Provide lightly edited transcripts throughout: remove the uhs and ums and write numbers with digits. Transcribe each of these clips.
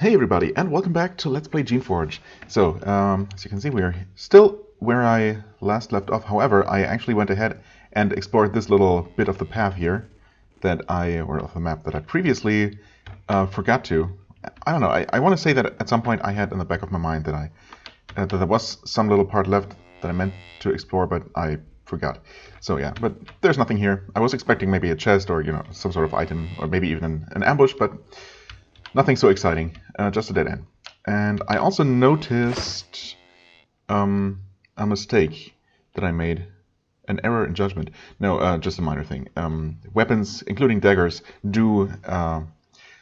Hey everybody, and welcome back to Let's Play Geneforge. So, as you can see, we're still where I last left off. However, I actually went ahead and explored this little bit of the path here or of the map that I previously forgot to. I don't know, I want to say that at some point I had in the back of my mind that that there was some little part left that I meant to explore, but I forgot. So yeah, but there's nothing here. I was expecting maybe a chest or, some sort of item, or maybe even an ambush, but nothing so exciting, just a dead end. And I also noticed a mistake that I made, an error in judgment. No, just a minor thing. Weapons, including daggers, do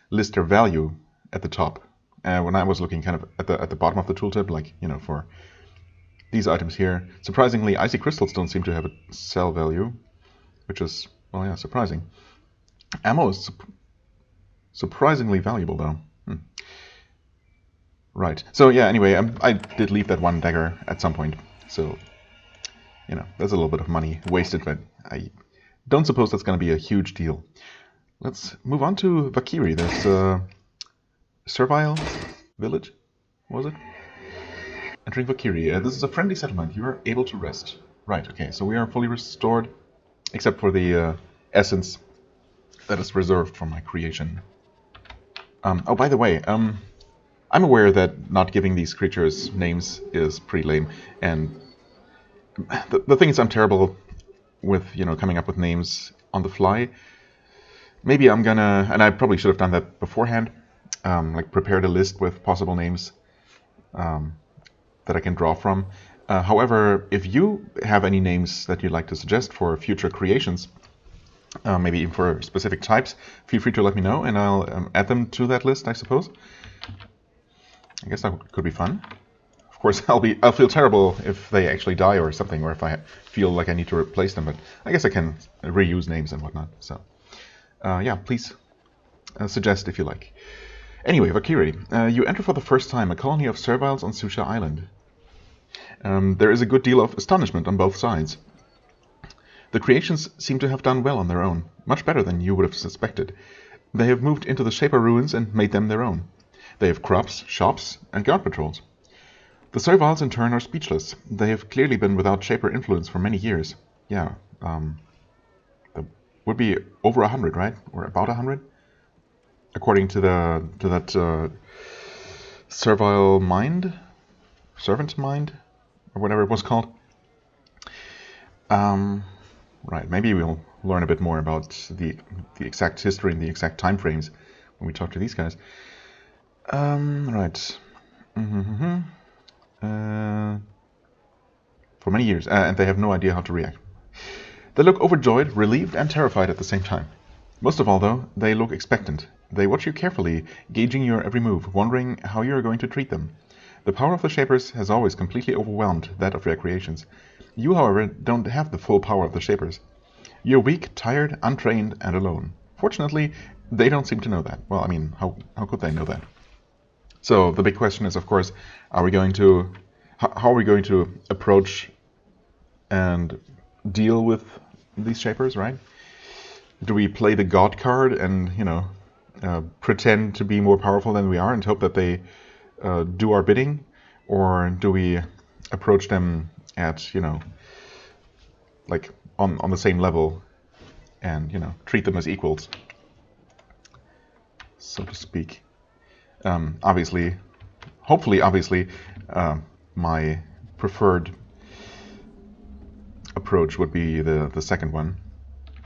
list their value at the top. When I was looking kind of at the bottom of the tooltip, like, for these items here, surprisingly, icy crystals don't seem to have a sell value, which is, well, yeah, surprising. Ammo is surprisingly valuable, though. Right. So, yeah, anyway, I did leave that one dagger at some point. So, there's a little bit of money wasted, but I don't suppose that's going to be a huge deal. Let's move on to Vakiri, this servile village, was it? Entering Vakiri. This is a friendly settlement. You are able to rest. Right, okay, so we are fully restored, except for the essence that is reserved for my creation. Oh, by the way, I'm aware that not giving these creatures names is pretty lame, and the thing is, I'm terrible with, coming up with names on the fly. Maybe I'm gonna, and I probably should have done that beforehand, like prepared a list with possible names that I can draw from. However, if you have any names that you'd like to suggest for future creations, maybe even for specific types, feel free to let me know, and I'll add them to that list, I suppose. I guess that could be fun. Of course, I'll feel terrible if they actually die or something, or if I feel like I need to replace them, but I guess I can reuse names and whatnot. So, yeah, please suggest if you like. Anyway, Vakiri, you enter for the first time a colony of serviles on Susha Island. There is a good deal of astonishment on both sides. The creations seem to have done well on their own, much better than you would have suspected. They have moved into the Shaper ruins and made them their own. They have crops, shops, and guard patrols. The serviles in turn are speechless. They have clearly been without Shaper influence for many years. Yeah, that would be over 100, right? Or about 100? According to that servile mind? Servant mind? Or whatever it was called. Right, maybe we'll learn a bit more about the exact history and the exact time frames when we talk to these guys. Right. For many years, and they have no idea how to react. They look overjoyed, relieved, and terrified at the same time. Most of all, though, they look expectant. They watch you carefully, gauging your every move, wondering how you are going to treat them. The power of the Shapers has always completely overwhelmed that of their creations. You, however, don't have the full power of the Shapers. You're weak, tired, untrained, and alone. Fortunately, they don't seem to know that. Well, I mean, how could they know that? So the big question is, of course, how are we going to approach and deal with these Shapers, right? Do we play the God card and, pretend to be more powerful than we are and hope that they do our bidding? Or do we approach them at, like on the same level and, treat them as equals, so to speak? Hopefully, my preferred approach would be the second one.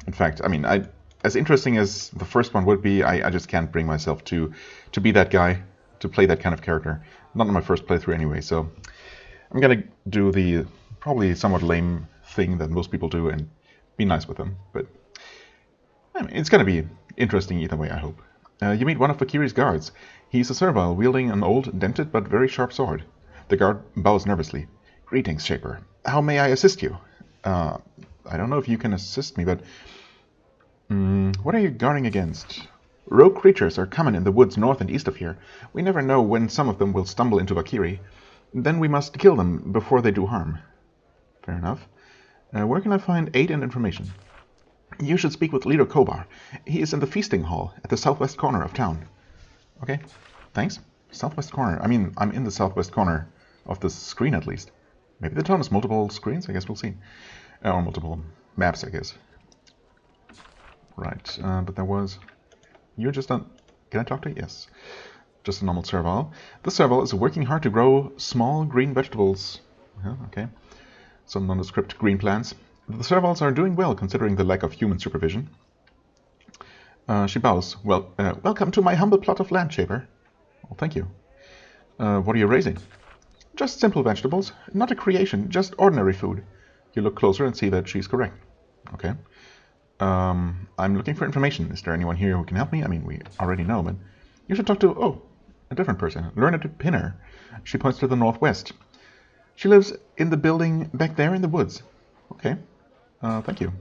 In fact, I mean, as interesting as the first one would be, I just can't bring myself to be that guy, to play that kind of character. Not in my first playthrough anyway, so I'm gonna do the probably somewhat lame thing that most people do and be nice with them. But I mean, it's gonna be interesting either way, I hope. You meet one of Vakiri's guards. He's a servile, wielding an old, dented but very sharp sword. The guard bows nervously. "Greetings, Shaper. How may I assist you?" I don't know if you can assist me, but what are you guarding against? "Rogue creatures are common in the woods north and east of here. We never know when some of them will stumble into Vakiri. Then we must kill them before they do harm." Fair enough. Where can I find aid and information? "You should speak with Leader Kobar. He is in the feasting hall at the southwest corner of town." Okay, thanks. Southwest corner. I mean, I'm in the southwest corner of the screen at least. Maybe the town has multiple screens. I guess we'll see. Or multiple maps, I guess. Right, but there was... You're just on... Can I talk to you? Yes. Just a normal servile. This servile is working hard to grow small green vegetables. Okay. Some nondescript green plants. The serviles are doing well considering the lack of human supervision. She bows. Well, welcome to my humble plot of land, Shaper. Well, thank you. What are you raising? Just simple vegetables. Not a creation, just ordinary food. You look closer and see that she's correct. Okay. I'm looking for information. Is there anyone here who can help me? I mean, we already know, but you should talk to, a different person. Learned Pinner. She points to the northwest. She lives in the building back there in the woods. Okay. Thank you.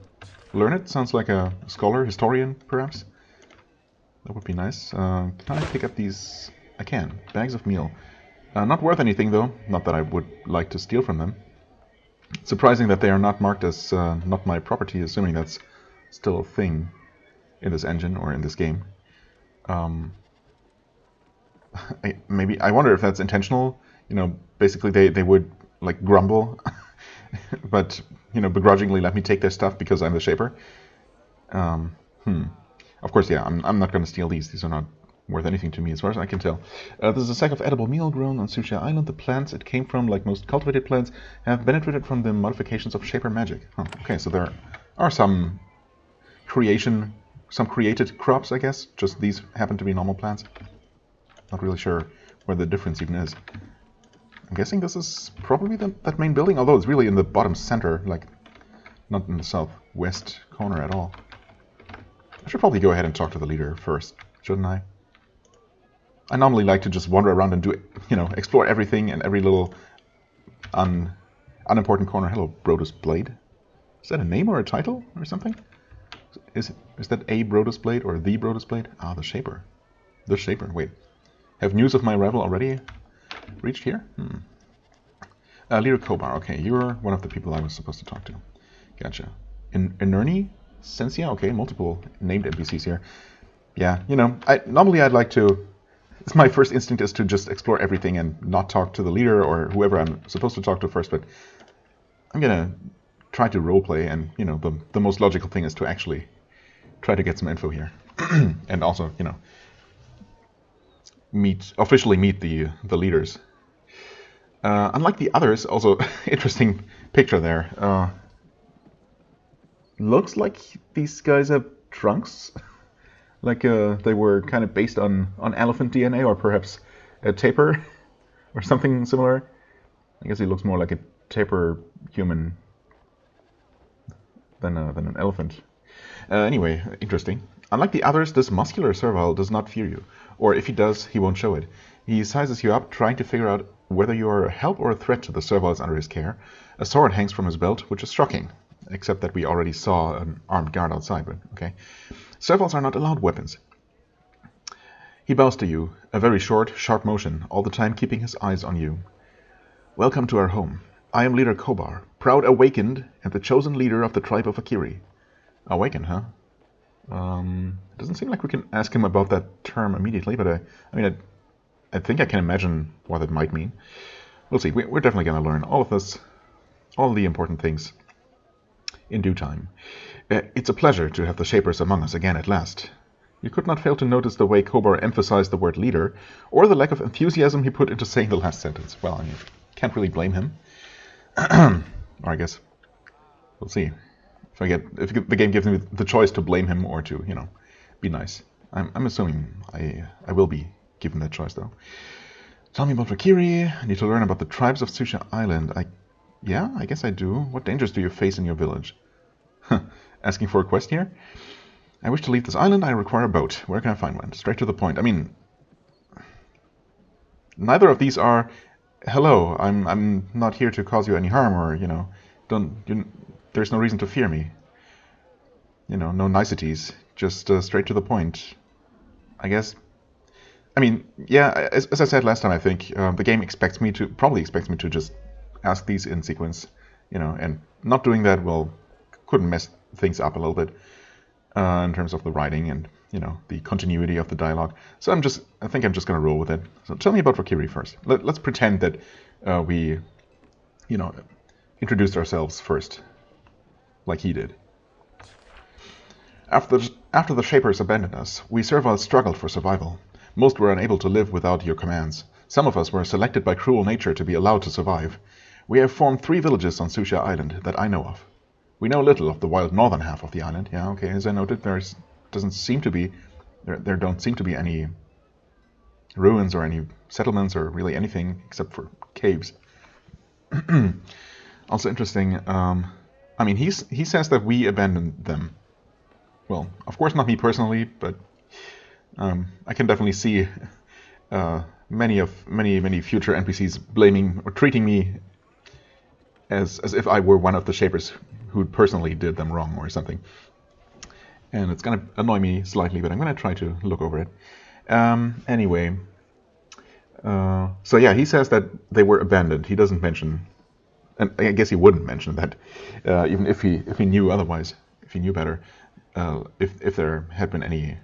Learned sounds like a scholar, historian, perhaps. That would be nice. Can I pick up these? I can. Bags of meal. Not worth anything, though. Not that I would like to steal from them. Surprising that they are not marked as not my property, assuming that's still a thing in this engine or in this game. I wonder if that's intentional. You know, basically they would like grumble, but you know, begrudgingly let me take their stuff because I'm the Shaper. Of course, yeah, I'm not going to steal these. These are not worth anything to me as far as I can tell. This is a sack of edible meal grown on Susha Island. The plants it came from, like most cultivated plants, have benefited from the modifications of Shaper magic. Okay, so there are some created crops, I guess. Just these happen to be normal plants. Not really sure where the difference even is. I'm guessing this is probably that main building, although it's really in the bottom center, like not in the southwest corner at all. I should probably go ahead and talk to the leader first, shouldn't I? I normally like to just wander around and do, explore everything and every little unimportant corner. Hello, Brodus Blade. Is that a name or a title or something? Is that a Brodus Blade or the Brodus Blade? Ah, the Shaper. The Shaper. Wait. Have news of my arrival already reached here? Leader Kobar. Okay, you're one of the people I was supposed to talk to. Gotcha. Inerni? Sensia? Okay, multiple named NPCs here. Yeah, normally I'd like to... My first instinct is to just explore everything and not talk to the leader or whoever I'm supposed to talk to first, but I'm gonna try to roleplay, and, the most logical thing is to actually try to get some info here. And also, officially meet the leaders. Unlike the others, also interesting picture there. Looks like these guys have trunks. Like they were kind of based on elephant DNA, or perhaps a tapir or something similar. I guess he looks more like a tapir human than an elephant. Anyway, interesting. Unlike the others, this muscular servile does not fear you. Or if he does, he won't show it. He sizes you up, trying to figure out whether you are a help or a threat to the serviles under his care. A sword hangs from his belt, which is shocking. Except that we already saw an armed guard outside, but okay. Serviles are not allowed weapons. He bows to you, a very short, sharp motion, all the time keeping his eyes on you. Welcome to our home. I am Leader Kobar, proud awakened and the chosen leader of the tribe of Akiri. Awakened, huh? It doesn't seem like we can ask him about that term immediately, but I think I can imagine what it might mean. We'll see. We're definitely going to learn all of this, all the important things, in due time. It's a pleasure to have the Shapers among us again at last. You could not fail to notice the way Kobar emphasized the word leader, or the lack of enthusiasm he put into saying the last sentence. Well, can't really blame him. Or I guess we'll see. If the game gives me the choice to blame him or to, be nice. I'm assuming I will be given that choice, though. Tell me about Vakiri. I need to learn about the tribes of Susha Island. Yeah, I guess I do. What dangers do you face in your village? Asking for a quest here? I wish to leave this island. I require a boat. Where can I find one? Straight to the point. I mean, neither of these are, hello, I'm not here to cause you any harm, or, there's no reason to fear me. No niceties. Just straight to the point. I guess. I mean, yeah, as I said last time, I think the game probably expects me to just ask these in sequence, and not doing that, could mess things up a little bit in terms of the writing and the continuity of the dialogue. So I think I'm just going to roll with it. So tell me about Valkyrie first. Let's pretend that we, introduced ourselves first, like he did. After the Shapers abandoned us, we Serviles struggled for survival. Most were unable to live without your commands. Some of us were selected by cruel nature to be allowed to survive. We have formed 3 villages on Susha Island that I know of. We know little of the wild northern half of the island. Yeah, okay, as I noted, there don't seem to be any ruins or any settlements or really anything except for caves. Also interesting, he says that we abandoned them. Well, of course not me personally, but I can definitely see many future NPCs blaming or treating me as if I were one of the Shapers who personally did them wrong or something. And it's going to annoy me slightly, but I'm going to try to look over it. Anyway, so yeah, he says that they were abandoned. He doesn't mention, and I guess he wouldn't mention that, even if he knew otherwise, if he knew better, if there had been any,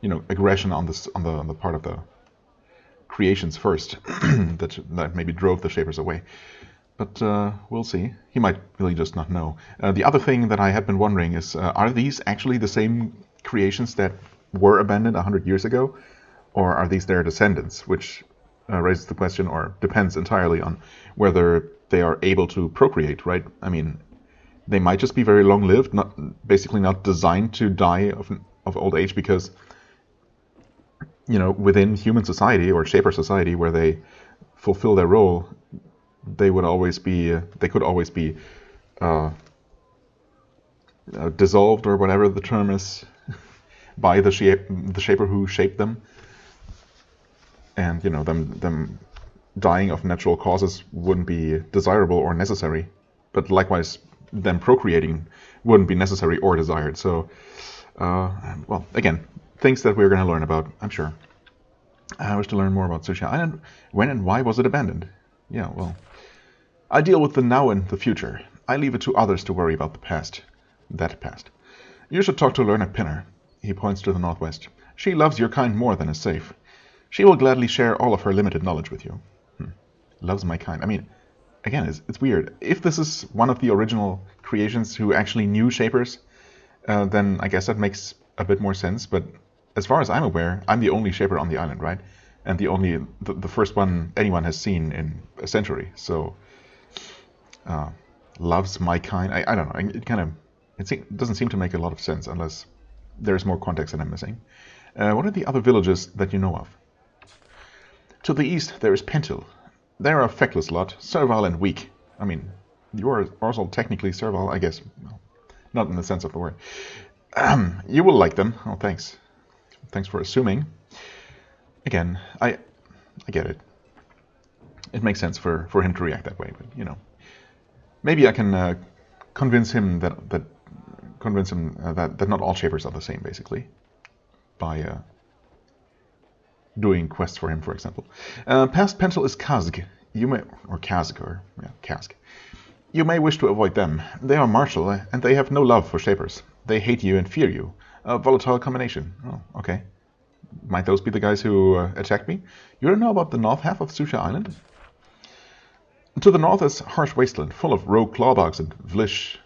aggression on the part of the creations first that maybe drove the Shapers away. But we'll see. He might really just not know. The other thing that I had been wondering is, are these actually the same creations that were abandoned 100 years ago? Or are these their descendants? Which raises the question, or depends entirely on whether they are able to procreate, right? I mean, they might just be very long-lived, basically not designed to die of old age because, within human society or Shaper society where they fulfill their role, they could always be dissolved, or whatever the term is, by the Shaper who shaped them. And them dying of natural causes wouldn't be desirable or necessary, but likewise them procreating wouldn't be necessary or desired. So, well, again, things that we're going to learn about, I'm sure. I wish to learn more about Susha Island. When and why was it abandoned? Yeah, well, I deal with the now and the future. I leave it to others to worry about the past. That past. You should talk to Learned Pinner. He points to the northwest. She loves your kind more than is safe. She will gladly share all of her limited knowledge with you. Loves my kind. I mean, again, it's weird. If this is one of the original creations who actually knew Shapers, then I guess that makes a bit more sense. But as far as I'm aware, I'm the only Shaper on the island, right? And the first one anyone has seen in a century. So, loves my kind. I don't know. It doesn't seem to make a lot of sense unless there's more context that I'm missing. What are the other villages that you know of? To the east, there is Pentil. They're a feckless lot, servile and weak. I mean, you are also technically servile, I guess. Well, not in the sense of the word. You will like them. Oh, thanks. Thanks for assuming. Again, I get it. It makes sense for him to react that way, but maybe I can convince him that not all Shapers are the same, basically, by doing quests for him, for example. Past Pentil is Kazg. Kazg. You may wish to avoid them. They are martial, and they have no love for Shapers. They hate you and fear you. A volatile combination. Oh, okay. Might those be the guys who attacked me? You don't know about the north half of Susha Island? To the north is harsh wasteland, full of rogue clawbugs and vlish.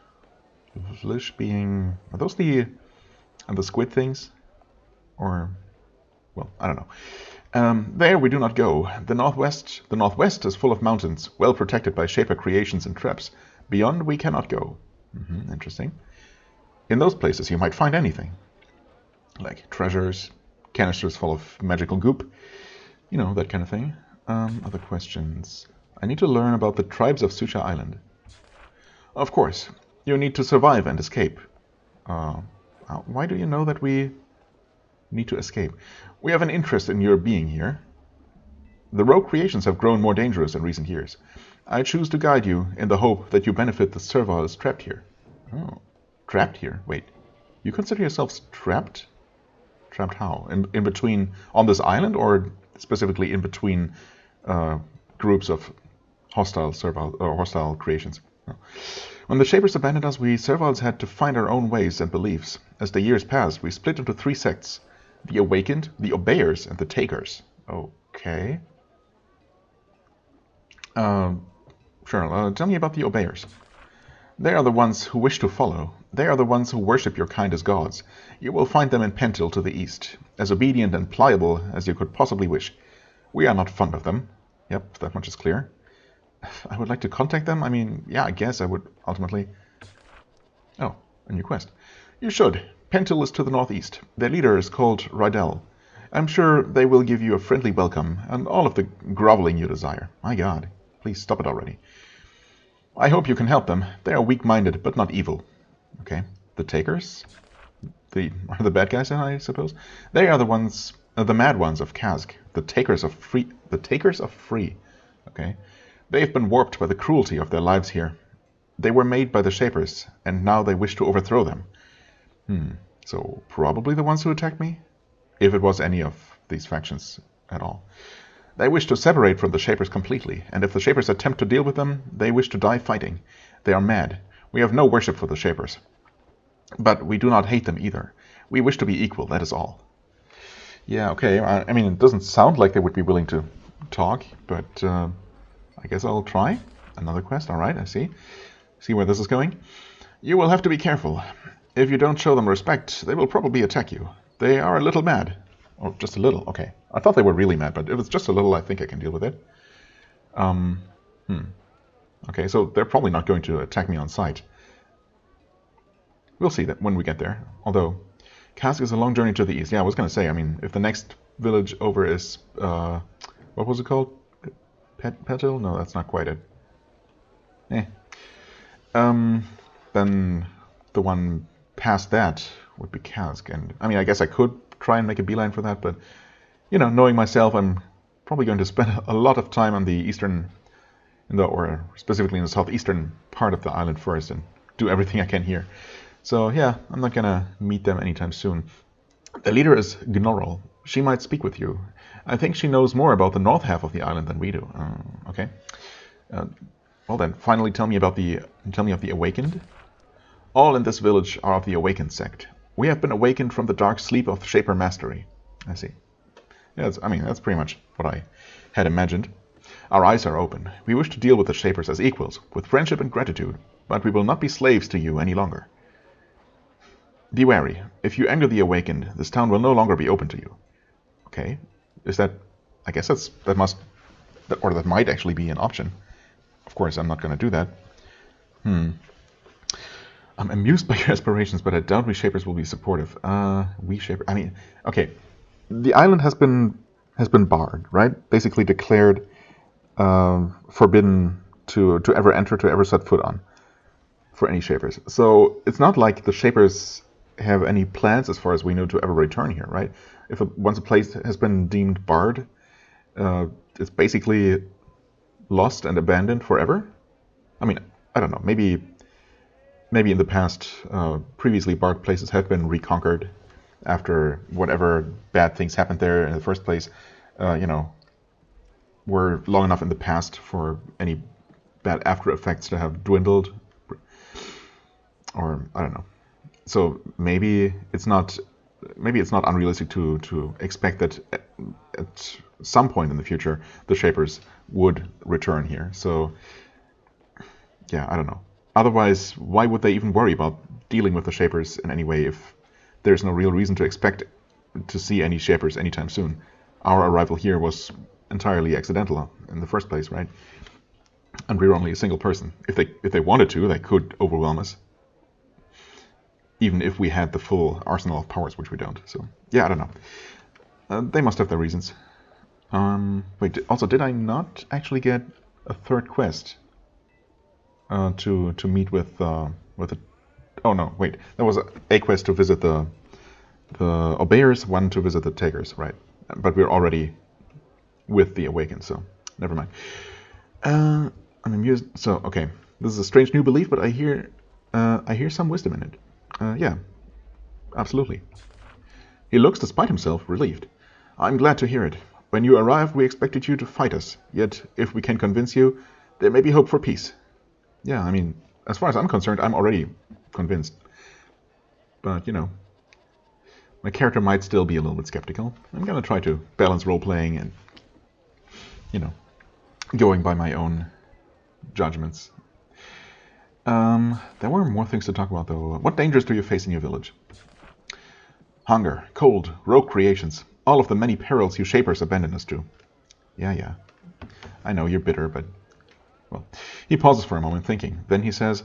Vlish being... Are those the squid things? Or... Well, I don't know. There we do not go. The northwest is full of mountains, well protected by Shaper creations and traps. Beyond we cannot go. Interesting. In those places you might find anything. Like treasures, canisters full of magical goop. That kind of thing. Other questions. I need to learn about the tribes of Susha Island. Of course. You need to survive and escape. Why do you know that we need to escape? We have an interest in your being here. The rogue creations have grown more dangerous in recent years. I choose to guide you in the hope that you benefit the Serviles trapped here. Oh, trapped here? Wait, you consider yourselves trapped? Trapped how? In between, on this island, or specifically in between groups of hostile Servile or hostile creations? When the Shapers abandoned us, we Serviles had to find our own ways and beliefs. As the years passed, we split into 3 sects. The Awakened, the Obeyers, and the Takers. Okay. Sure, tell me about the Obeyers. They are the ones who wish to follow. They are the ones who worship your kind as gods. You will find them in Pentil to the east, as obedient and pliable as you could possibly wish. We are not fond of them. Yep, that much is clear. I would like to contact them. I mean, yeah, I guess I would ultimately. Oh, a new quest. You should. Pentil is to the northeast. Their leader is called Rydell. I'm sure they will give you a friendly welcome and all of the groveling you desire. My God, please stop it already. I hope you can help them. They are weak-minded, but not evil. Okay. The Takers? Are the bad guys, I suppose? They are the ones, the mad ones of Kazk. The Takers of Free. The Takers of Free. Okay. They have been warped by the cruelty of their lives here. They were made by the Shapers, and now they wish to overthrow them. So probably the ones who attacked me? If it was any of these factions at all. They wish to separate from the Shapers completely, and if the Shapers attempt to deal with them, they wish to die fighting. They are mad. We have no worship for the Shapers. But we do not hate them either. We wish to be equal, that is all. Yeah, okay. I mean, it doesn't sound like they would be willing to talk, but I guess I'll try. Another quest, alright, I see. See where this is going? You will have to be careful. If you don't show them respect, they will probably attack you. They are a little mad. Oh, just a little, okay. I thought they were really mad, but if it's just a little, I think I can deal with it. Okay, so they're probably not going to attack me on sight. We'll see that when we get there. Although, Kazk is a long journey to the east. Yeah, I was going to say, I mean, if the next village over is, what was it called? Petil? No, that's not quite it. Then the one past that would be Kazk. And, I mean, I guess I could try and make a beeline for that, but, you know, knowing myself, I'm probably going to spend a lot of time on the eastern, or specifically in the southeastern part of the island first and do everything I can here. So, yeah, I'm not going to meet them anytime soon. The leader is Gnorrel. She might speak with you. I think she knows more about the north half of the island than we do. Okay. Well then, finally tell me of the Awakened. All in this village are of the Awakened sect. We have been awakened from the dark sleep of Shaper Mastery. I see. Yeah, I mean, that's pretty much what I had imagined. Our eyes are open. We wish to deal with the Shapers as equals, with friendship and gratitude, but we will not be slaves to you any longer. Be wary. If you anger the Awakened, this town will no longer be open to you. Okay. Is that... I guess that might actually be an option. Of course, I'm not going to do that. I'm amused by your aspirations, but I doubt we Shapers will be supportive. We Shapers... I mean, okay. The island has been barred, right? Basically declared forbidden to ever enter, to ever set foot on for any Shapers. So it's not like the Shapers have any plans, as far as we know, to ever return here, right? Once a place has been deemed barred, it's basically lost and abandoned forever. I mean, I don't know. Maybe in the past, previously barred places have been reconquered after whatever bad things happened there in the first place. Were long enough in the past for any bad after effects to have dwindled, or I don't know. So maybe it's not unrealistic to expect that at some point in the future the Shapers would return here. So yeah, I don't know. Otherwise, why would they even worry about dealing with the Shapers in any way if there's no real reason to expect to see any Shapers anytime soon? Our arrival here was entirely accidental in the first place, right? And we're only a single person. If they wanted to, they could overwhelm us. Even if we had the full arsenal of powers, which we don't. So, yeah, I don't know. They must have their reasons. Wait, also, did I not actually get a third quest to meet with the... Oh, no, wait. There was a quest to visit the Obeyers, one to visit the Takers, right? But we're already with the Awakened, so never mind. I'm amused. So, okay. This is a strange new belief, but I hear some wisdom in it. Yeah, absolutely. He looks, despite himself, relieved. I'm glad to hear it. When you arrived, we expected you to fight us. Yet, if we can convince you, there may be hope for peace. Yeah, I mean, as far as I'm concerned, I'm already convinced. But, you know, my character might still be a little bit skeptical. I'm gonna try to balance role-playing and, you know, going by my own judgments. There were more things to talk about, though. What dangers do you face in your village? Hunger, cold, rogue creations, all of the many perils you shapers abandon us to. Yeah. I know, you're bitter, but... Well, he pauses for a moment, thinking. Then he says,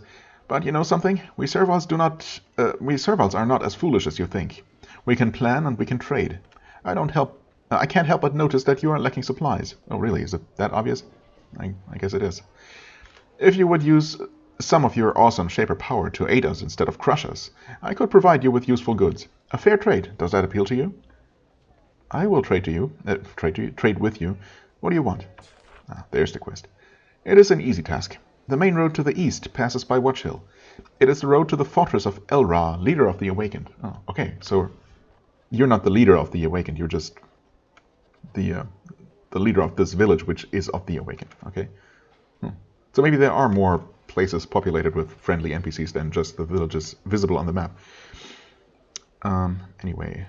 but you know something? We servals are not as foolish as you think. We can plan and we can trade. I can't help but notice that you are lacking supplies. Oh, really? Is it that obvious? I guess it is. If you would use some of your awesome shaper power to aid us instead of crush us, I could provide you with useful goods. A fair trade. Does that appeal to you? I will trade with you. What do you want? There's the quest. It is an easy task. The main road to the east passes by Watch Hill. It is the road to the fortress of Elra, leader of the Awakened. Oh, okay. So you're not the leader of the Awakened. You're just the leader of this village, which is of the Awakened. Okay. So maybe there are more places populated with friendly NPCs than just the villages visible on the map. Anyway,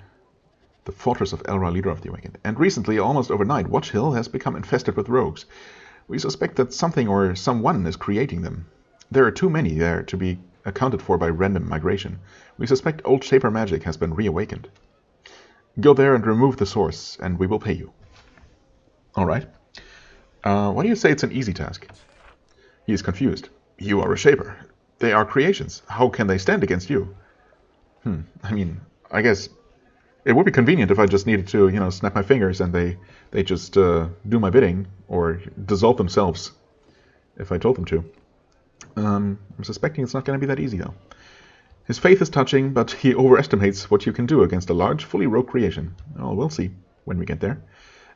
the fortress of Elra, leader of the Awakened. And recently, almost overnight, Watch Hill has become infested with rogues. We suspect that something or someone is creating them. There are too many there to be accounted for by random migration. We suspect old Shaper magic has been reawakened. Go there and remove the source, and we will pay you. Alright. Why do you say it's an easy task? He is confused. You are a Shaper. They are creations. How can they stand against you? I mean, I guess it would be convenient if I just needed to, you know, snap my fingers and they just do my bidding or dissolve themselves if I told them to. I'm suspecting it's not going to be that easy, though. His faith is touching, but he overestimates what you can do against a large, fully rogue creation. Oh, we'll see when we get there.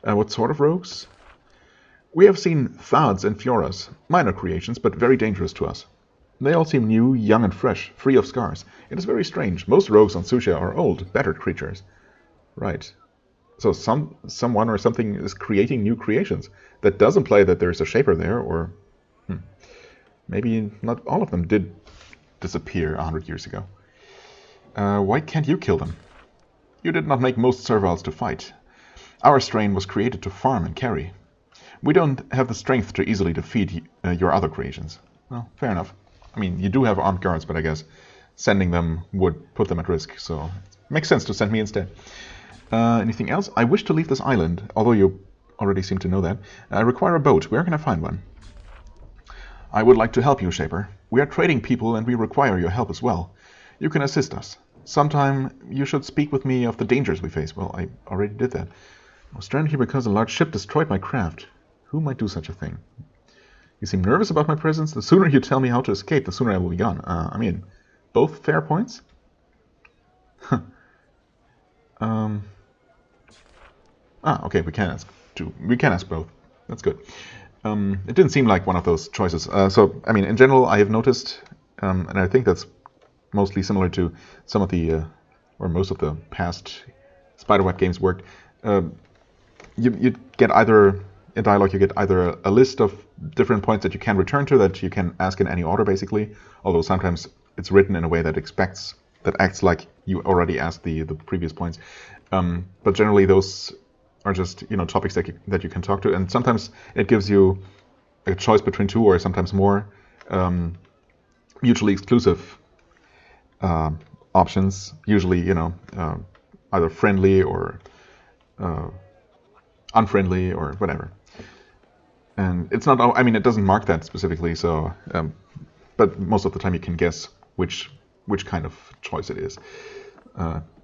What sort of rogues? We have seen Thads and Fioras, minor creations, but very dangerous to us. They all seem new, young and fresh, free of scars. It is very strange. Most rogues on Susha are old, battered creatures. Right. So someone or something is creating new creations. That does imply that there's a Shaper there, or... Maybe not all of them did disappear 100 years ago. Why can't you kill them? You did not make most servals to fight. Our strain was created to farm and carry. We don't have the strength to easily defeat your other creations. Well, fair enough. I mean, you do have armed guards, but I guess sending them would put them at risk, so it makes sense to send me instead. Anything else? I wish to leave this island, although you already seem to know that. I require a boat. Where can I find one? I would like to help you, Shaper. We are trading people and we require your help as well. You can assist us. Sometime you should speak with me of the dangers we face. Well, I already did that. I was stranded here because a large ship destroyed my craft. Who might do such a thing? You seem nervous about my presence. The sooner you tell me how to escape, the sooner I will be gone. I mean, both fair points? Okay, we can ask two. We can ask both. That's good. It didn't seem like one of those choices. So, I mean, in general, I have noticed, and I think that's mostly similar to some of the, or most of the past Spiderweb games worked. You get either, in dialogue, you get either a list of different points that you can return to, that you can ask in any order, basically. Although sometimes it's written in a way that acts like you already asked the previous points. But generally, those are just, you know, topics that you can talk to, and sometimes it gives you a choice between two or sometimes more mutually exclusive options. Usually, you know, either friendly or unfriendly or whatever. And it's not, I mean, it doesn't mark that specifically. So, but most of the time you can guess which kind of choice it is.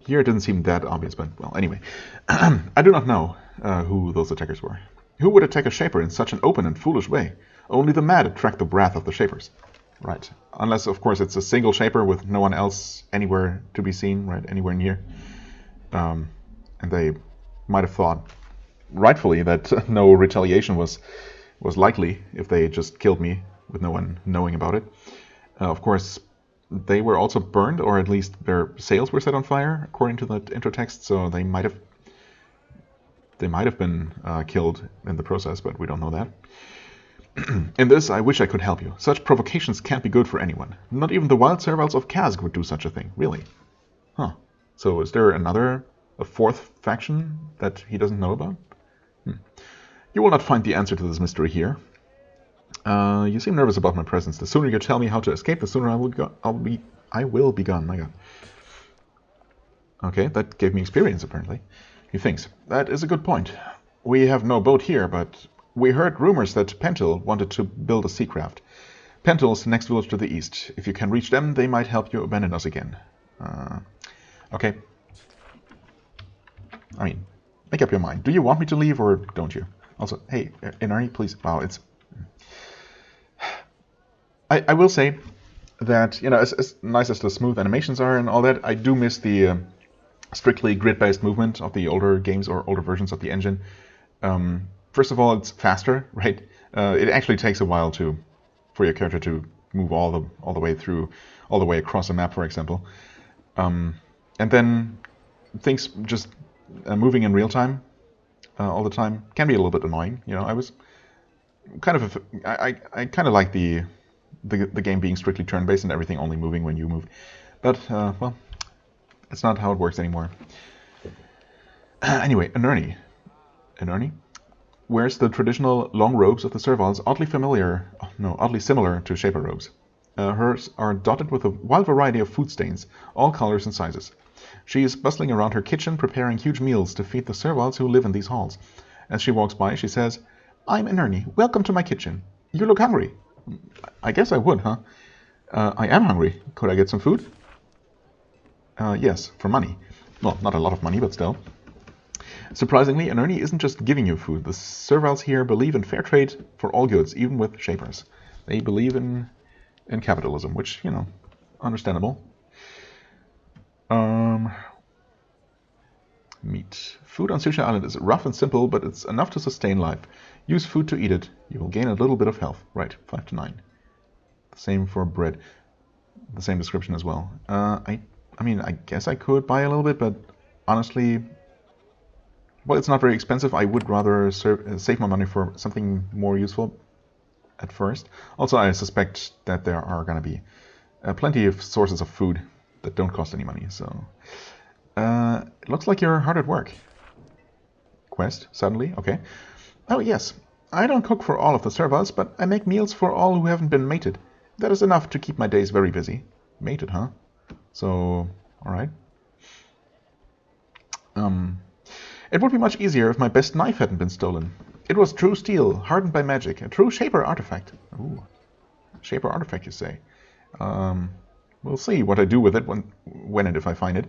Here it didn't seem that obvious, but, well, anyway. I do not know who those attackers were. Who would attack a Shaper in such an open and foolish way? Only the mad attract the wrath of the Shapers. Right. Unless, of course, it's a single Shaper with no one else anywhere to be seen, right, anywhere near. And they might have thought, rightfully, that no retaliation was likely if they just killed me with no one knowing about it. Of course, they were also burned, or at least their sails were set on fire, according to the intertext. So they might have been killed in the process, but we don't know that. In this, I wish I could help you. Such provocations can't be good for anyone. Not even the wild servals of Kazg would do such a thing. Really? Huh. So is there a fourth faction that he doesn't know about? You will not find the answer to this mystery here. You seem nervous about my presence. The sooner you tell me how to escape, the sooner I will be gone. My God. Okay, that gave me experience, apparently. He thinks. That is a good point. We have no boat here, but we heard rumors that Pentil wanted to build a sea craft. Pentil is the next village to the east. If you can reach them, they might help you abandon us again. Okay. I mean, make up your mind. Do you want me to leave or don't you? Also, hey, Inari, please. Wow, it's... I will say that, you know, as nice as the smooth animations are and all that, I do miss the strictly grid-based movement of the older games or older versions of the engine. First of all, it's faster, right? It actually takes a while for your character to move all the way across a map, for example. And then things just moving in real time all the time can be a little bit annoying. You know, I kind of like the game being strictly turn-based and everything only moving when you move. But, well, it's not how it works anymore. Anyway, Inari wears the traditional long robes of the servals, oddly similar to Shaper robes. Hers are dotted with a wild variety of food stains, all colors and sizes. She is bustling around her kitchen, preparing huge meals to feed the servals who live in these halls. As she walks by, she says, "I'm Inari. Welcome to my kitchen. You look hungry." I guess I would, huh? I am hungry. Could I get some food? Yes, for money. Well, not a lot of money, but still. Surprisingly, Inari isn't just giving you food. The servals here believe in fair trade for all goods, even with Shapers. They believe in capitalism, which, you know, understandable. Meat. Food on Sushi Island is rough and simple, but it's enough to sustain life. Use food to eat it. You will gain a little bit of health. Right, 5 to 9. The same for bread. The same description as well. I mean, I guess I could buy a little bit, but honestly, well, it's not very expensive. I would rather save my money for something more useful at first. Also, I suspect that there are going to be plenty of sources of food that don't cost any money, so... it looks like you're hard at work. Quest, suddenly, okay. Oh yes, I don't cook for all of the servals, but I make meals for all who haven't been mated. That is enough to keep my days very busy. Mated, huh? So, alright. It would be much easier if my best knife hadn't been stolen. It was true steel, hardened by magic, a true Shaper artifact. Ooh, Shaper artifact, you say? We'll see what I do with it when and if I find it.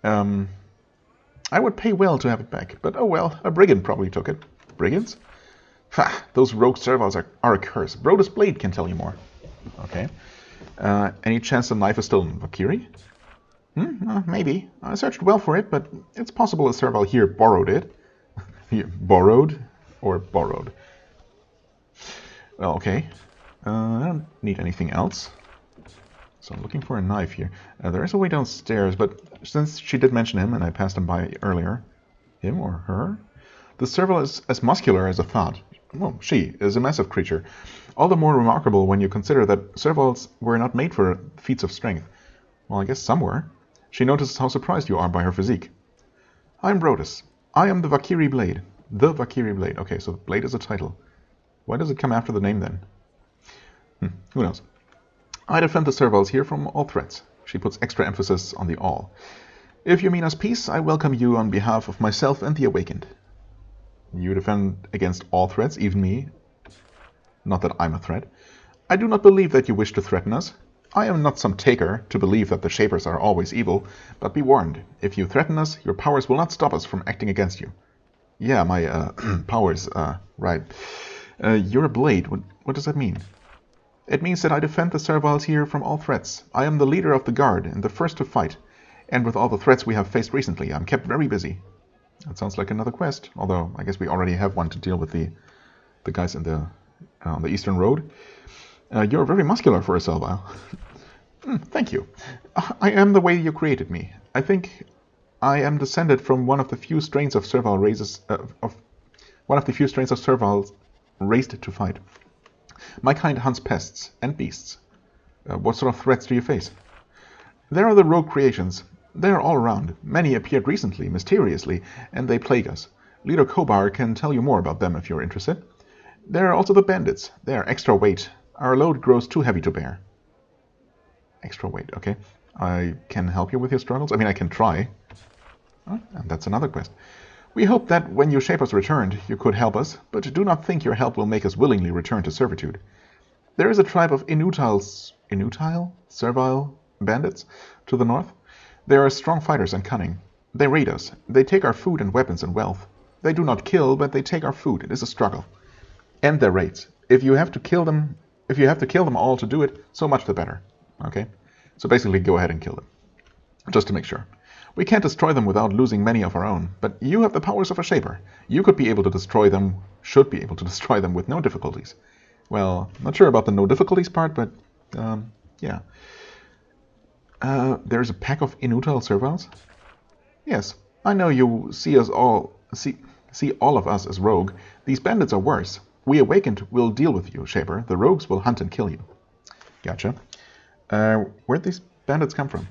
I would pay well to have it back, but oh well, a brigand probably took it. Brigands? Ha! Those rogue servals are a curse. Brodus Blade can tell you more. Okay. Any chance the knife is stolen? Valkyrie? Maybe. I searched well for it, but it's possible a serval here borrowed it. Borrowed? Or borrowed? Well, okay. I don't need anything else. So I'm looking for a knife here. There is a way downstairs, but since she did mention him and I passed him by earlier, him or her, the serval is as muscular as I thought. Well, she is a massive creature. All the more remarkable when you consider that servals were not made for feats of strength. Well, I guess some were. She notices how surprised you are by her physique. I'm Brodus. I am the Valkyrie Blade. The Valkyrie Blade. Okay, so Blade is a title. Why does it come after the name then? Who knows? I defend the servals here from all threats. She puts extra emphasis on the all. If you mean us peace, I welcome you on behalf of myself and the Awakened. You defend against all threats, even me. Not that I'm a threat. I do not believe that you wish to threaten us. I am not some taker to believe that the Shapers are always evil, but be warned, if you threaten us, your powers will not stop us from acting against you. Yeah, my powers, right. You're a blade. What does that mean? It means that I defend the servals here from all threats. I am the leader of the guard and the first to fight. And with all the threats we have faced recently, I'm kept very busy. That sounds like another quest, although I guess we already have one to deal with the guys in on the Eastern Road. You're very muscular for a servile. Thank you. I am the way you created me. I think I am descended from one of the few strains of servile races, one of the few strains of serviles raised to fight. My kind hunts pests and beasts. What sort of threats do you face? There are the rogue creations. They are all around. Many appeared recently, mysteriously, and they plague us. Leader Kobar can tell you more about them if you're interested. There are also the bandits. They are extra weight. Our load grows too heavy to bear. Extra weight, okay. I can help you with your struggles. I mean, I can try. Oh, and that's another quest. We hope that when you Shapers returned, you could help us, but do not think your help will make us willingly return to servitude. There is a tribe of servile bandits to the north. They are strong fighters and cunning. They raid us. They take our food and weapons and wealth. They do not kill, but they take our food. It is a struggle. End their raids. If you have to kill them all to do it, so much the better. Okay? So basically go ahead and kill them. Just to make sure. We can't destroy them without losing many of our own, but you have the powers of a Shaper. You could be able to destroy them, should be able to destroy them with no difficulties. Well, not sure about the no difficulties part, but yeah. There's a pack of inutile serviles? Yes, I know you see all of us as rogue. These bandits are worse. We awakened will deal with you, Shaper. The rogues will hunt and kill you. Gotcha. Where'd these bandits come from?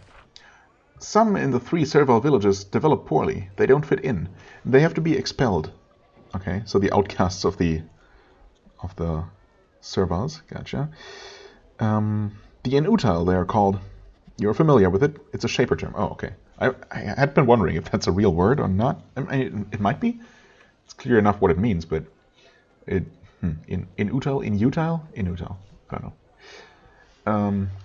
Some in the 3 servile villages develop poorly. They don't fit in. They have to be expelled. Okay, so the outcasts of the serviles. Gotcha. The inutile, they are called. You're familiar with it. It's a Shaper term. Oh, okay. I had been wondering if that's a real word or not. I mean, it might be. It's clear enough what it means, but inutile. I don't know.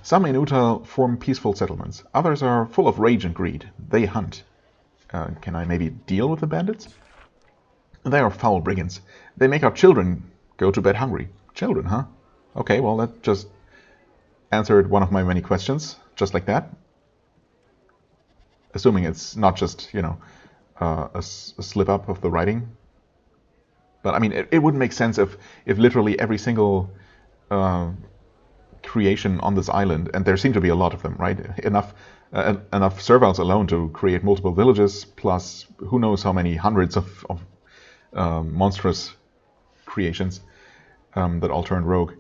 Some inutile form peaceful settlements. Others are full of rage and greed. They hunt. Can I maybe deal with the bandits? They are foul brigands. They make our children go to bed hungry. Children, huh? Okay, well, that just answered one of my many questions, just like that. Assuming it's not just, a slip-up of the writing. But, I mean, it would make sense if literally every single creation on this island, and there seem to be a lot of them, right? Enough serviles alone to create multiple villages, plus who knows how many hundreds of monstrous creations that all turned rogue.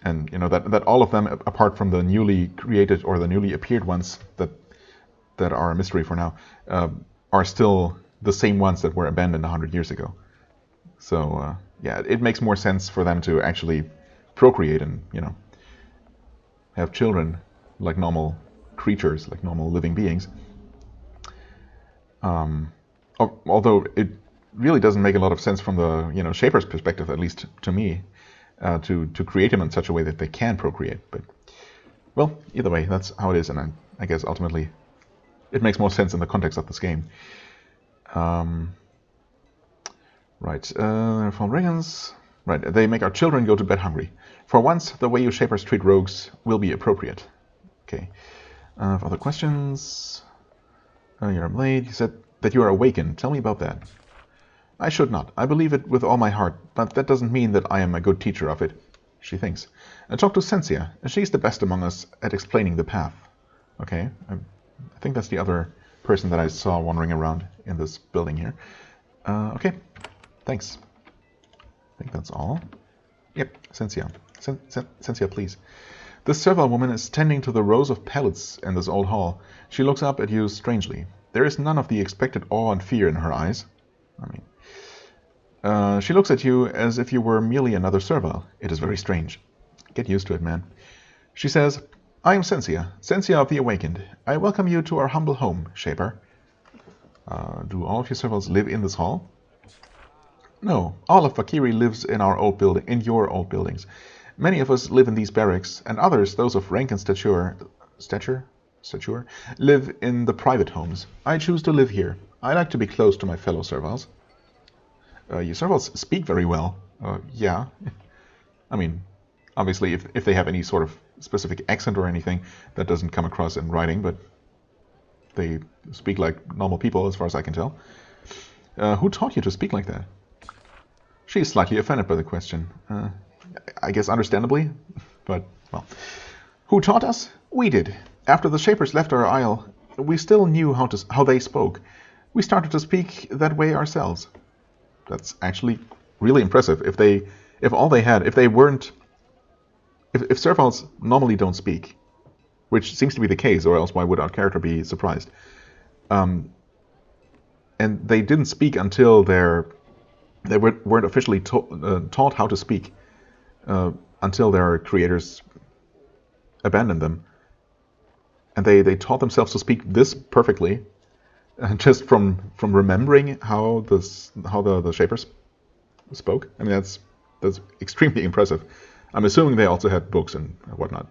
And, that all of them, apart from the newly created or the newly appeared ones that are a mystery for now, are still the same ones that were abandoned 100 years ago. So, yeah, it makes more sense for them to actually procreate and, have children like normal creatures, like normal living beings. Although it really doesn't make a lot of sense from the, Shaper's perspective, at least to me, to create him in such a way that they can procreate. But, well, either way, that's how it is, and I guess ultimately it makes more sense in the context of this game. Right, from Riggins. Right, they make our children go to bed hungry. For once, the way you Shapers treat rogues will be appropriate. Okay. Other questions? You're a blade. You said that you are awakened. Tell me about that. I should not. I believe it with all my heart, but that doesn't mean that I am a good teacher of it, she thinks. Talk to Sensia. She's the best among us at explaining the path. Okay. I think that's the other person that I saw wandering around in this building here. Okay. Thanks. I think that's all. Yep, Sensia. Sensia, please. This servile woman is tending to the rows of pallets in this old hall. She looks up at you strangely. There is none of the expected awe and fear in her eyes. She looks at you as if you were merely another servile. It is very strange. Get used to it, man. She says, I am Sensia, Sensia of the Awakened. I welcome you to our humble home, Shaper. Do all of your serviles live in this hall? No, all of Vakiri lives in our old building, in your old buildings. Many of us live in these barracks, and others, those of rank and stature, live in the private homes. I choose to live here. I like to be close to my fellow serviles. You serviles speak very well. Yeah. I mean, obviously, if they have any sort of specific accent or anything, that doesn't come across in writing, but they speak like normal people, as far as I can tell. Who taught you to speak like that? She is slightly offended by the question. I guess understandably, but, well. Who taught us? We did. After the Shapers left our isle, we still knew how they spoke. We started to speak that way ourselves. That's actually really impressive. If if all they had, if they weren't, if Servals normally don't speak, which seems to be the case, or else why would our character be surprised? And they didn't speak until they weren't officially taught how to speak, until their creators abandoned them. And they taught themselves to speak this perfectly, just from remembering how the Shapers spoke. I mean, that's extremely impressive. I'm assuming they also had books and whatnot,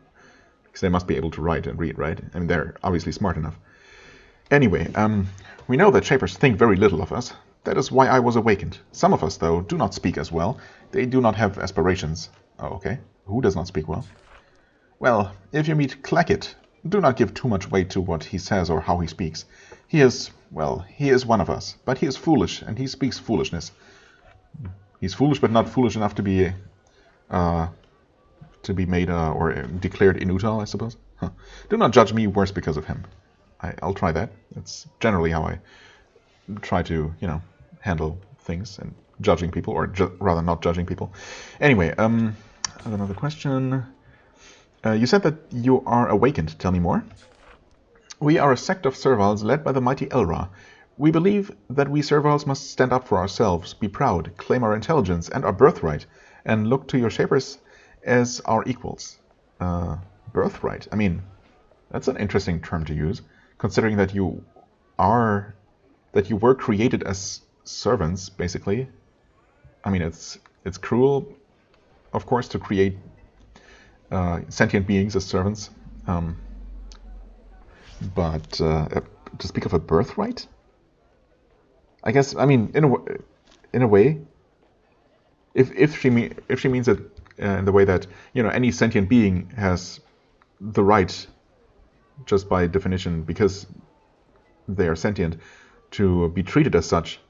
because they must be able to write and read, right? I mean, they're obviously smart enough. Anyway, we know that Shapers think very little of us. That is why I was awakened. Some of us, though, do not speak as well. They do not have aspirations. Oh, okay. Who does not speak well? Well, if you meet Clackett, do not give too much weight to what he says or how he speaks. He is one of us, but he is foolish, and he speaks foolishness. He's foolish, but not foolish enough to be made or declared inutal, I suppose. Huh. Do not judge me worse because of him. I'll try that. That's generally how I try to, handle things and judging people, or rather not judging people. Anyway, I have another question. You said that you are awakened. Tell me more. We are a sect of Servals led by the mighty Elra. We believe that we Servals must stand up for ourselves, be proud, claim our intelligence and our birthright, and look to your Shapers as our equals. Birthright? I mean, that's an interesting term to use, considering that you were created as servants, basically. I mean, it's cruel, of course, to create sentient beings as servants, but to speak of a birthright, I guess. I mean, in a way, if she means it in the way that any sentient being has the right, just by definition, because they are sentient, to be treated as such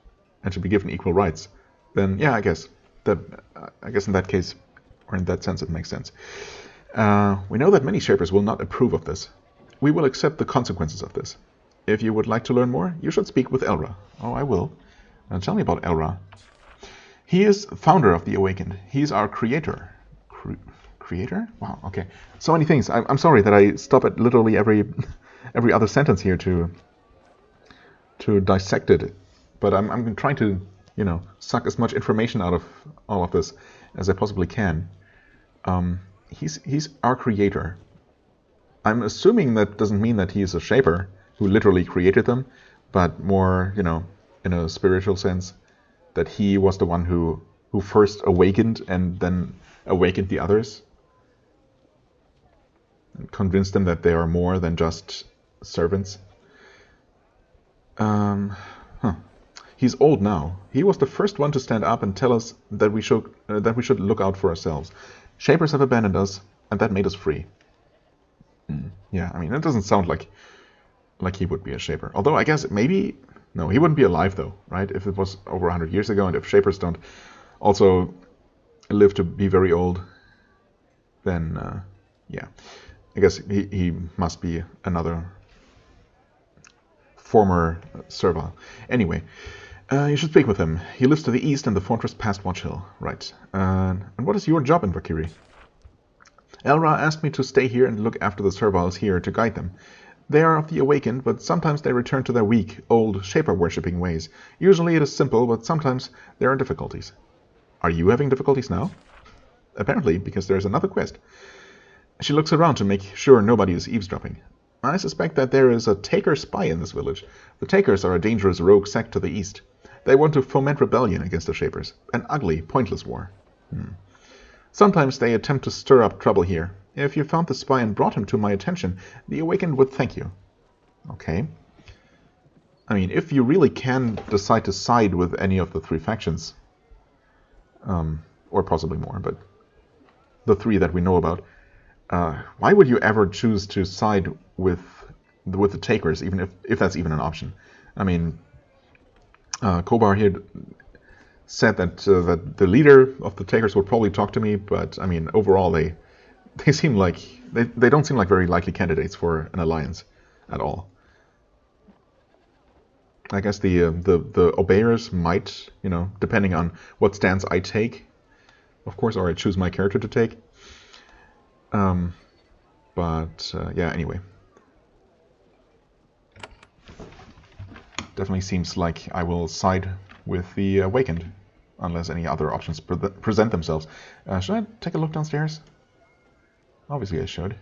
and to be given equal rights, then yeah, I guess in that case, or in that sense, it makes sense. We know that many Shapers will not approve of this. We will accept the consequences of this. If you would like to learn more, you should speak with Elra. Oh, I will. Tell me about Elra. He is founder of the Awakened. He is our creator. Creator? Wow, okay. So many things. I'm sorry that I stop at literally every other sentence here to dissect it. But I'm trying to, suck as much information out of all of this as I possibly can. He's our creator. I'm assuming that doesn't mean that he is a Shaper who literally created them, but more, in a spiritual sense, that he was the one who first awakened and then awakened the others, and convinced them that they are more than just servants. He's old now. He was the first one to stand up and tell us that we should look out for ourselves. Shapers have abandoned us, and that made us free. Yeah, I mean, it doesn't sound like he would be a Shaper. Although I guess maybe, no, he wouldn't be alive though, right? If it was over 100 years ago, and if Shapers don't also live to be very old, then yeah, I guess he must be another former Serval. Anyway, you should speak with him. He lives to the east in the fortress past Watch Hill. Right. And what is your job in Valkyrie? Elra asked me to stay here and look after the Servals here to guide them. They are of the Awakened, but sometimes they return to their weak, old, Shaper-worshipping ways. Usually it is simple, but sometimes there are difficulties. Are you having difficulties now? Apparently, because there is another quest. She looks around to make sure nobody is eavesdropping. I suspect that there is a Taker spy in this village. The Takers are a dangerous rogue sect to the east. They want to foment rebellion against the Shapers. An ugly, pointless war. Sometimes they attempt to stir up trouble here. If you found the spy and brought him to my attention, the Awakened would thank you. Okay. I mean, if you really can decide to side with any of the three factions, or possibly more, but the three that we know about, why would you ever choose to side with the Takers, even if that's even an option? I mean, Kobar here said that the leader of the Takers would probably talk to me, but I mean, overall they seem like they don't seem like very likely candidates for an alliance at all. I guess the obeyers might, depending on what stance I take, of course, or I choose my character to take. Yeah, anyway. Definitely seems like I will side with the Awakened, unless any other options present themselves. Should I take a look downstairs? Obviously I should.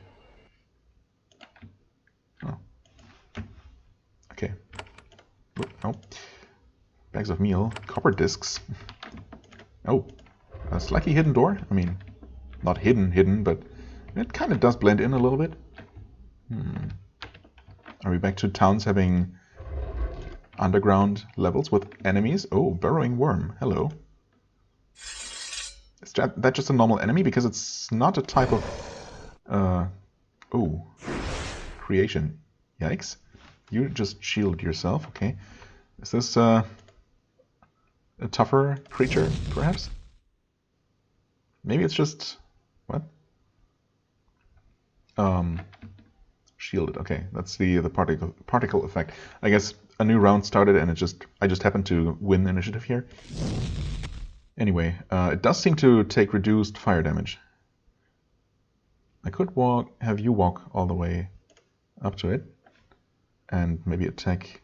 Oh. Okay. Oh. Bags of meal. Copper discs. Oh. A slightly hidden door? I mean, not hidden, but it kind of does blend in a little bit. Are we back to towns having underground levels with enemies? Oh, burrowing worm. Hello. Is that just a normal enemy? Because it's not a type of... oh. Creation. Yikes. You just shield yourself. Okay. Is this a tougher creature, perhaps? Maybe it's just... What? Shielded. Okay, that's the particle effect. I guess a new round started and I just happened to win initiative here. Anyway, it does seem to take reduced fire damage. I could have you walk all the way up to it and maybe attack.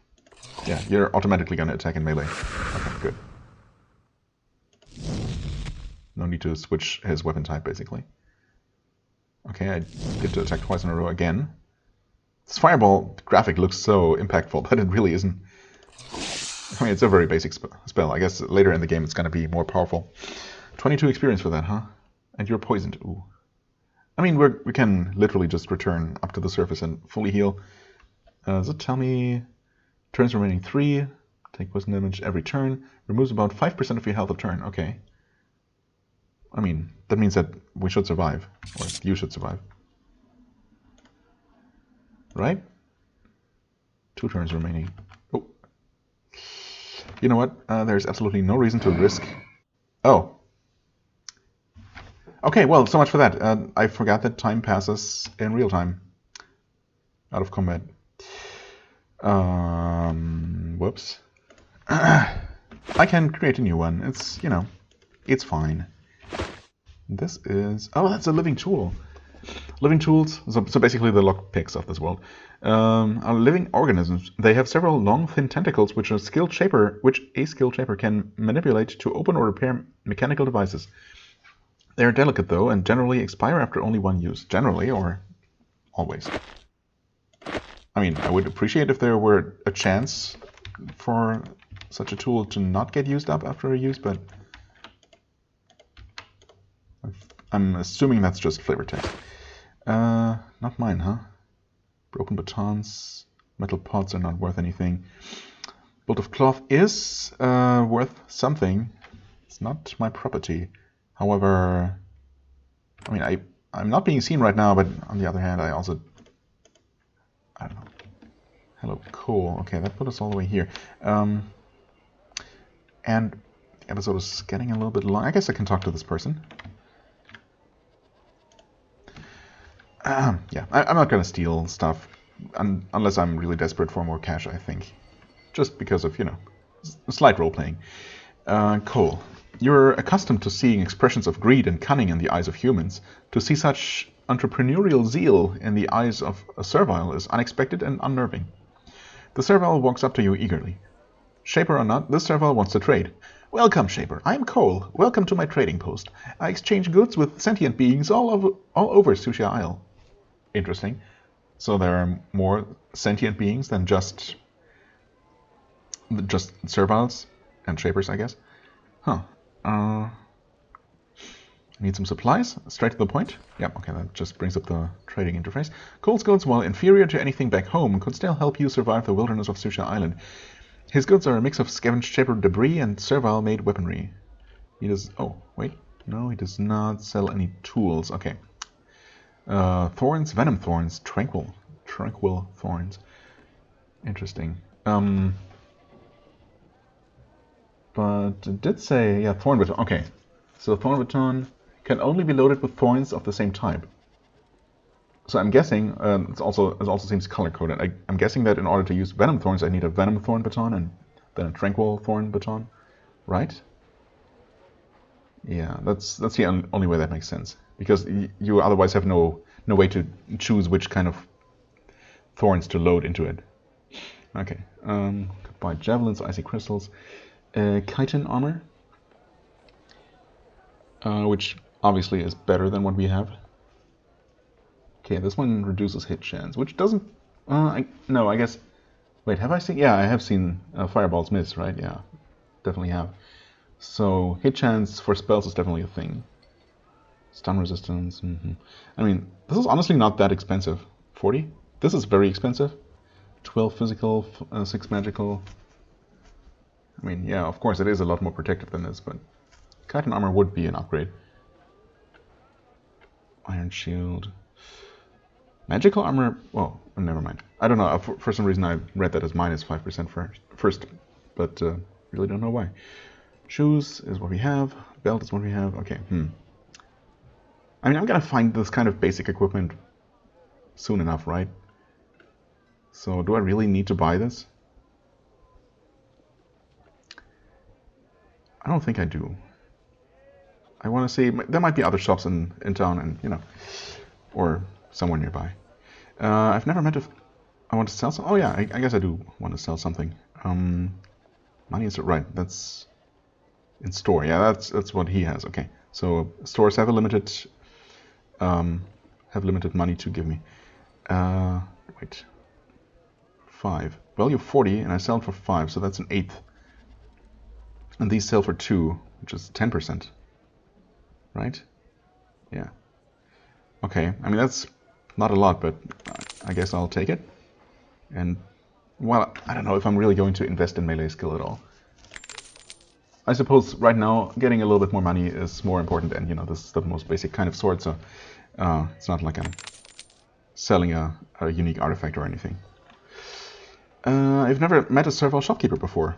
Yeah, you're automatically going to attack in melee. Okay, good. No need to switch his weapon type, basically. Okay, I get to attack twice in a row again. This fireball graphic looks so impactful, but it really isn't. I mean, it's a very basic spell. I guess later in the game it's going to be more powerful. 22 experience for that, huh? And you're poisoned. Ooh. I mean, we can literally just return up to the surface and fully heal. Does it tell me turns remaining 3, take poison damage every turn, removes about 5% of your health a turn. Okay. I mean, that means that we should survive, or you should survive. Right? 2 turns remaining. Oh. You know what? There's absolutely no reason to risk... Oh. Okay, well, so much for that. I forgot that time passes in real time. Out of combat. Whoops. I can create a new one. It's, you know, it's fine. This is... Oh, that's a living tool. Living tools, so basically the lockpicks of this world, are living organisms. They have several long, thin tentacles which a skilled shaper can manipulate to open or repair mechanical devices. They are delicate, though, and generally expire after only one use. Generally, or always. I mean, I would appreciate if there were a chance for such a tool to not get used up after a use, but I'm assuming that's just flavor text. Not mine, huh? Broken batons, metal pots are not worth anything. Bolt of cloth is worth something. It's not my property. However, I mean, I'm not being seen right now, but on the other hand, I don't know. Hello, cool. Okay, that put us all the way here. And the episode is getting a little bit long. I guess I can talk to this person. Yeah, I'm not going to steal stuff unless I'm really desperate for more cash, I think. Just because of, you know, slight role-playing. Cole, you're accustomed to seeing expressions of greed and cunning in the eyes of humans. To see such entrepreneurial zeal in the eyes of a servile is unexpected and unnerving. The servile walks up to you eagerly. Shaper or not, this servile wants to trade. Welcome, Shaper. I'm Cole. Welcome to my trading post. I exchange goods with sentient beings all over Sushia Isle. Interesting. So there are more sentient beings than just serviles and shapers, I guess. Huh. Need some supplies? Straight to the point? Yep, okay, that just brings up the trading interface. Cole's goods, while inferior to anything back home, could still help you survive the wilderness of Sushia Island. His goods are a mix of scavenged shaper debris and servile-made weaponry. He does... Oh, wait. No, he does not sell any tools. Okay. Thorns, venom thorns, tranquil thorns. Interesting. But it did say, yeah, thorn baton. Okay, so thorn baton can only be loaded with thorns of the same type. So I'm guessing it also seems color coded. I'm guessing that in order to use venom thorns, I need a venom thorn baton and then a tranquil thorn baton, right? Yeah, that's the only way that makes sense, because you otherwise have no way to choose which kind of thorns to load into it. Okay, goodbye javelins, icy crystals, chitin armor, which obviously is better than what we have. Okay, this one reduces hit chance, which doesn't. No, I guess. Wait, have I seen? Yeah, I have seen fireballs miss, right? Yeah, definitely have. So hit chance for spells is definitely a thing. Stun resistance. I mean, this is honestly not that expensive. 40? This is very expensive. 12 physical, 6 magical. I mean, yeah, of course it is a lot more protective than this, but Chitin Armor would be an upgrade. Iron Shield. Magical Armor, well, never mind. I don't know, for some reason I read that as minus 5% first, but really don't know why. Shoes is what we have, belt is what we have, okay, I mean, I'm gonna find this kind of basic equipment soon enough, right? So, do I really need to buy this? I don't think I do. I want to see, there might be other shops in town, and, you know, or somewhere nearby. I've never met if I want to sell some. Oh yeah, I guess I do want to sell something. Money is right. That's in store. Yeah, that's what he has. Okay, so stores have a limited money to give me. Wait, 5 value 40, and I sell it for 5, so that's an eighth. And these sell for 2, which is 10%. Right? Yeah. Okay. I mean that's not a lot, but I guess I'll take it. And, well, I don't know if I'm really going to invest in melee skill at all. I suppose right now getting a little bit more money is more important, and, you know, this is the most basic kind of sword, so it's not like I'm selling a unique artifact or anything. I've never met a servile shopkeeper before.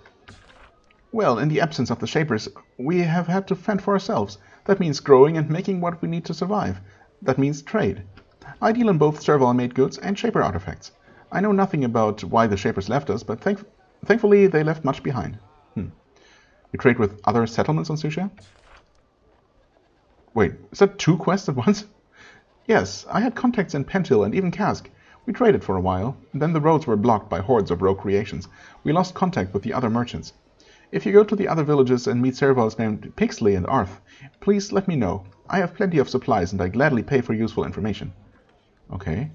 Well, in the absence of the shapers, we have had to fend for ourselves. That means growing and making what we need to survive. That means trade. I deal in both servile made goods and shaper artifacts. I know nothing about why the shapers left us, but thankfully they left much behind. You trade with other settlements on Susha? Wait, is that 2 quests at once? Yes, I had contacts in Pentil and even Kask. We traded for a while, then the roads were blocked by hordes of rogue creations. We lost contact with the other merchants. If you go to the other villages and meet serviles named Pixley and Arth, please let me know. I have plenty of supplies and I gladly pay for useful information. Okay.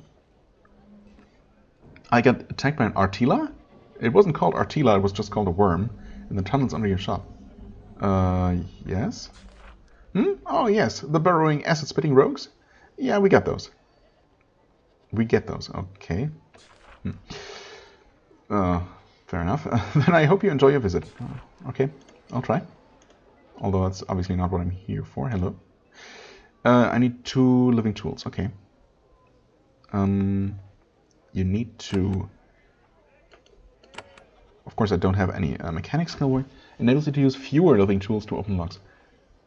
I got attacked by an Artila? It wasn't called Artila, it was just called a worm. In the tunnels under your shop. Yes? Oh yes, the burrowing acid-spitting rogues? Yeah, we got those. We get those, okay. Fair enough. Then I hope you enjoy your visit. Okay, I'll try. Although that's obviously not what I'm here for. Hello. I need 2 living tools, okay. You need to... Of course, I don't have any mechanic skill. Enables you to use fewer living tools to open locks.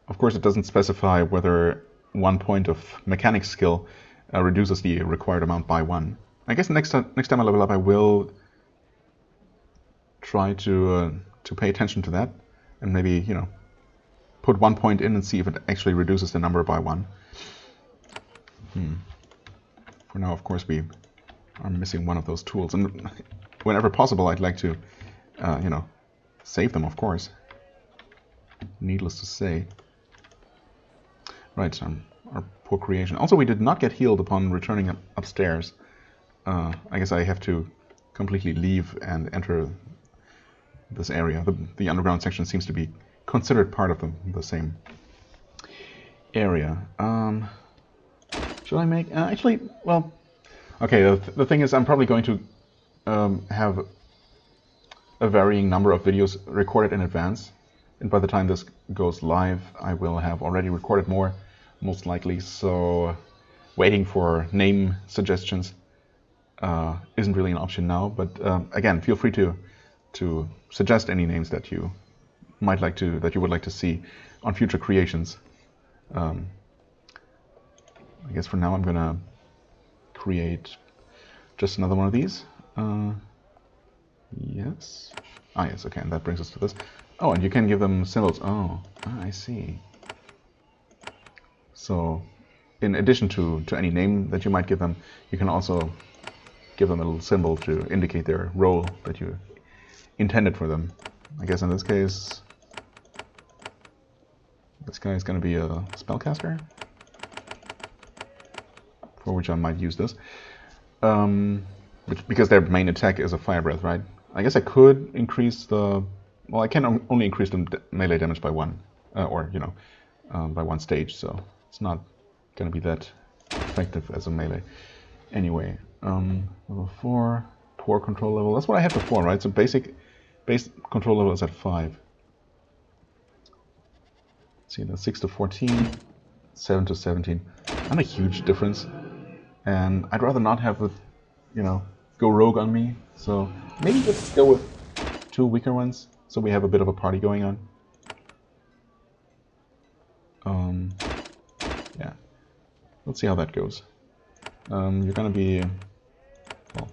Of course, it doesn't specify whether 1 point of mechanic skill reduces the required amount by 1. I guess next time I level up, I will try to pay attention to that, and maybe, you know, put 1 point in and see if it actually reduces the number by 1. For now, of course, we are missing one of those tools, and whenever possible, I'd like to, you know, save them, of course. Needless to say. Right, our poor creation. Also, we did not get healed upon returning upstairs. I guess I have to completely leave and enter this area. The underground section seems to be considered part of the same area. Should I make... actually, well... Okay, the thing is, I'm probably going to have a varying number of videos recorded in advance, and by the time this goes live, I will have already recorded more, most likely, so waiting for name suggestions isn't really an option now, but again, feel free to suggest any names that you would like to see on future creations. I guess for now I'm gonna create just another one of these. Yes. Ah, yes, okay, and that brings us to this. Oh, and you can give them symbols. Oh, I see. So in addition to any name that you might give them, you can also give them a little symbol to indicate their role that you intended for them. I guess in this case, this guy is going to be a spellcaster, for which I might use this. Because their main attack is a fire breath, right? I guess I could increase the... Well, I can only increase the melee damage by 1, or, you know, by 1 stage, so it's not going to be that effective as a melee. Anyway, level 4, poor control level. That's what I had before, right? So base control level is at 5. Let's see, that's 6 to 14, 7 to 17. Not a huge difference. And I'd rather not have it, you know, go rogue on me. So maybe let's go with 2 weaker ones, so we have a bit of a party going on. Yeah. Let's see how that goes. You're gonna be, well,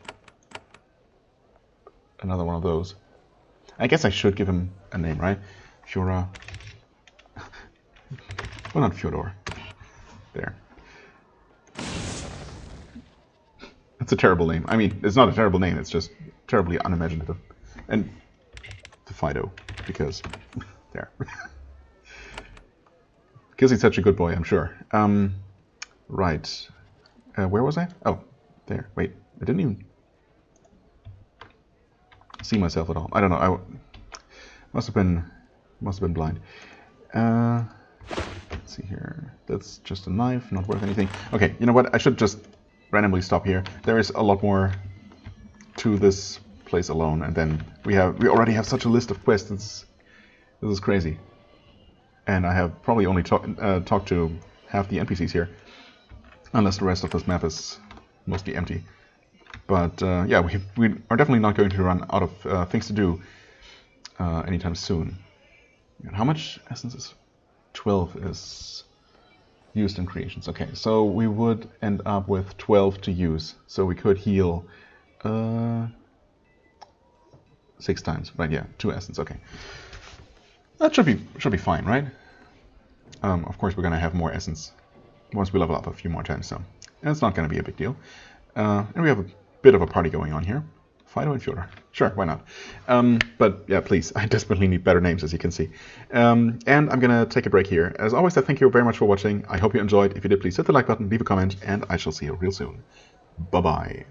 another one of those. I guess I should give him a name, right? Fyora. Well, not Fyodor. There. It's a terrible name. I mean, it's not a terrible name, it's just terribly unimaginative. And to Fido, because there. Because he's such a good boy, I'm sure. Right. Where was I? Oh, there. Wait, I didn't even see myself at all. I don't know. I must have been blind. Let's see here. That's just a knife, not worth anything. Okay, you know what? I should just randomly stop here. There is a lot more to this place alone, and then we already have such a list of quests. This is crazy. And I have probably only talked to half the NPCs here, unless the rest of this map is mostly empty. But yeah, we are definitely not going to run out of things to do anytime soon. And how much essence is 12 is used in creations? Okay, so we would end up with 12 to use. So we could heal 6 times, right? Yeah, 2 essence. Okay, that should be fine, right? Of course, we're gonna have more essence once we level up a few more times, so and it's not gonna be a big deal. And we have a bit of a party going on here. Fido and Fyodor. Sure, why not? But yeah, please, I desperately need better names, as you can see. And I'm gonna take a break here. As always, I thank you very much for watching. I hope you enjoyed. If you did, please hit the like button, leave a comment, and I shall see you real soon. Bye-bye.